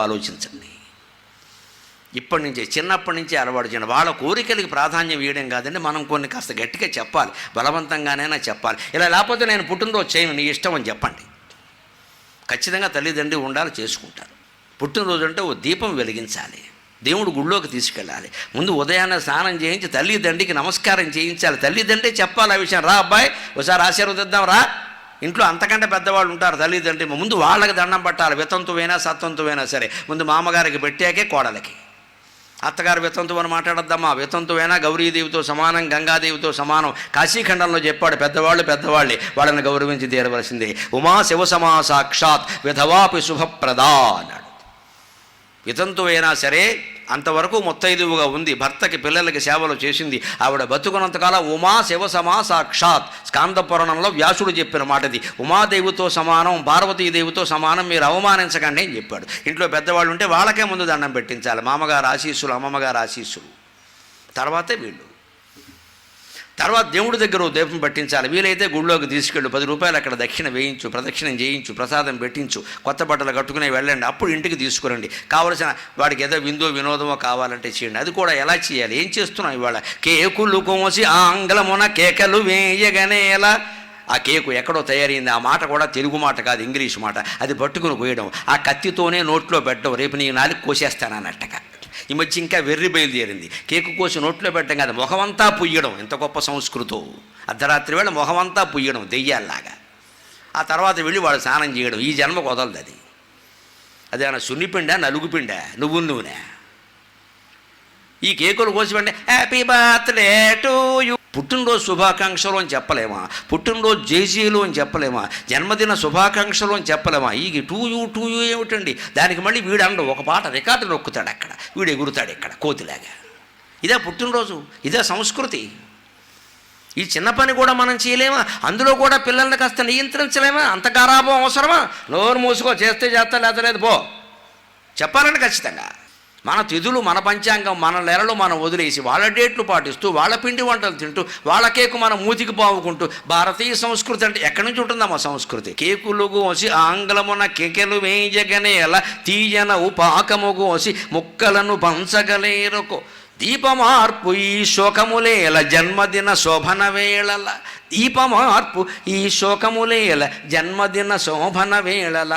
ఆలోచించండి. ఇప్పటి నుంచే చిన్నప్పటి నుంచే అలవాటు చేయండి. వాళ్ళ కోరికలకి ప్రాధాన్యం ఇవ్వడం కాదండి, మనం కొన్ని కాస్త గట్టిగా చెప్పాలి, బలవంతంగానైనా చెప్పాలి. ఇలా లేకపోతే నేను పుట్టినరోజు చేయను, నీ ఇష్టం అని చెప్పండి. ఖచ్చితంగా తల్లిదండ్రి ఉండాలి, చేసుకుంటారు. పుట్టినరోజు అంటే ఓ దీపం వెలిగించాలి, దేవుడు గుళ్ళోకి తీసుకెళ్ళాలి. ముందు ఉదయాన్నే స్నానం చేయించి తల్లిదండ్రికి నమస్కారం చేయించాలి. తల్లిదండ్రి చెప్పాలి ఆ విషయం. రా అబ్బాయి ఒకసారి ఆశీర్వదిద్దాం రా. ఇంట్లో అంతకంటే పెద్దవాళ్ళు ఉంటారు తల్లిదండ్రి, ముందు వాళ్ళకి దండం పట్టాలి. వితంతువైనా సత్తంతువైనా సరే ముందు మామగారికి పెట్టాకే కోడలకి. అత్తగారు వితంతు అని మాట్లాడద్దమ్మా. వితంతువైనా గౌరీదేవితో సమానం, గంగాదేవితో సమానం. కాశీఖండంలో చెప్పాడు, పెద్దవాళ్ళే వాళ్ళని గౌరవించి తీరవలసిందే. ఉమా శివసమా సాక్షాత్ విధవాపి శుభప్రదా అన్నాడు. వితంతువైనా సరే అంతవరకు ముత్తైదువుగా ఉంది, భర్తకి పిల్లలకి సేవలు చేసింది. ఆవిడ బతుకున్నంతకాలం ఉమా శివసమా సాక్షాత్. స్కాంద పురాణంలో వ్యాసుడు చెప్పిన మాటది. ఉమాదేవితో సమానం, పార్వతీదేవితో సమానం, మీరు అవమానించకండి అని చెప్పాడు. ఇంట్లో పెద్దవాళ్ళు ఉంటే వాళ్ళకే ముందు దండం పెట్టించాలి. మామగారు ఆశీస్సులు, అమ్మమ్మగారు ఆశీస్సులు, తర్వాతే వీళ్ళు. తర్వాత దేవుడి దగ్గర దీపం పట్టించాలి. వీలైతే గుళ్ళోకి తీసుకెళ్ళు, 10 రూపాయలు అక్కడ దక్షిణ వేయించు, ప్రదక్షిణం చేయించు, ప్రసాదం పెట్టించు, కొత్త బట్టలు కట్టుకునే వెళ్ళండి. అప్పుడు ఇంటికి తీసుకురండి. కావలసిన వాడికి ఏదో విందో వినోదమో కావాలంటే చేయండి. అది కూడా ఎలా చేయాలి, ఏం చేస్తున్నాం ఇవాళ? కేకులు కోసి ఆంగ్లమున కేకలు వేయగానే ఎలా? ఆ కేకు ఎక్కడో తయారైంది. ఆ మాట కూడా తెలుగు మాట కాదు, ఇంగ్లీష్ మాట. అది పట్టుకుని పోయడం, ఆ కత్తితోనే నోట్లో పెట్టడం, రేపు నీ నాలుగు కోసేస్తానన్నట్టుగా. ఈ మధ్య ఇంకా వెర్రి బయలుదేరింది. కేకు కోసి నోట్లో పెట్టడం కాదు, మొహమంతా పుయ్యడం. ఎంత గొప్ప సంస్కృతో! అర్ధరాత్రి వేళ మొహమంతా పుయ్యడం దెయ్యాల్లాగా. ఆ తర్వాత వెళ్ళి వాడు స్నానం చేయడం. ఈ జన్మకు వదలదు అది. అదేనా సున్నిపిండా, నలుగుపిండా, నువ్వు నూనె. ఈ కేకులు కోసి వెంటనే హ్యాపీ బర్త్డే టు యూ. పుట్టినరోజు శుభాకాంక్షలు అని చెప్పలేమా? పుట్టినరోజు జేజీలు అని చెప్పలేమా? జన్మదిన శుభాకాంక్షలు అని చెప్పలేమా? ఈ టూ యూ ఏమిటండి? దానికి మళ్ళీ వీడు అండు ఒక పాట రికార్డు నొక్కుతాడు, అక్కడ వీడు ఎగురుతాడు ఇక్కడ కోతిలాగా. ఇదే పుట్టినరోజు, ఇదే సంస్కృతి. ఈ చిన్న పని కూడా మనం చేయలేమా? అందులో కూడా పిల్లల్ని కాస్త నియంత్రించలేమా? అంత గారాబం అవసరమా? నోరు మూసుకో, చేస్తే చేస్తా, లేదా లేదు పో చెప్పాలంటే ఖచ్చితంగా. మన తిథులు, మన పంచాంగం, మన నెలలు మనం వదిలేసి వాళ్ళ డేట్లు పాటిస్తూ, వాళ్ళ పిండి వంటలు తింటూ, వాళ్ళ కేకు మనం మూతికి పావుకుంటూ, భారతీయ సంస్కృతి అంటే ఎక్కడి నుంచి ఉంటుందమ్మా సంస్కృతి? కేకులు కోసి ఆంగ్లమున కేకెలు వేయగనేల తీయనవు పాకము కోసి ముక్కలను పంచగలేరుకో. దీపమార్పు ఈ శోకములేల జన్మదిన శోభన వేళల. దీపమార్పు ఈ శోకములేల జన్మదిన శోభన వేళల.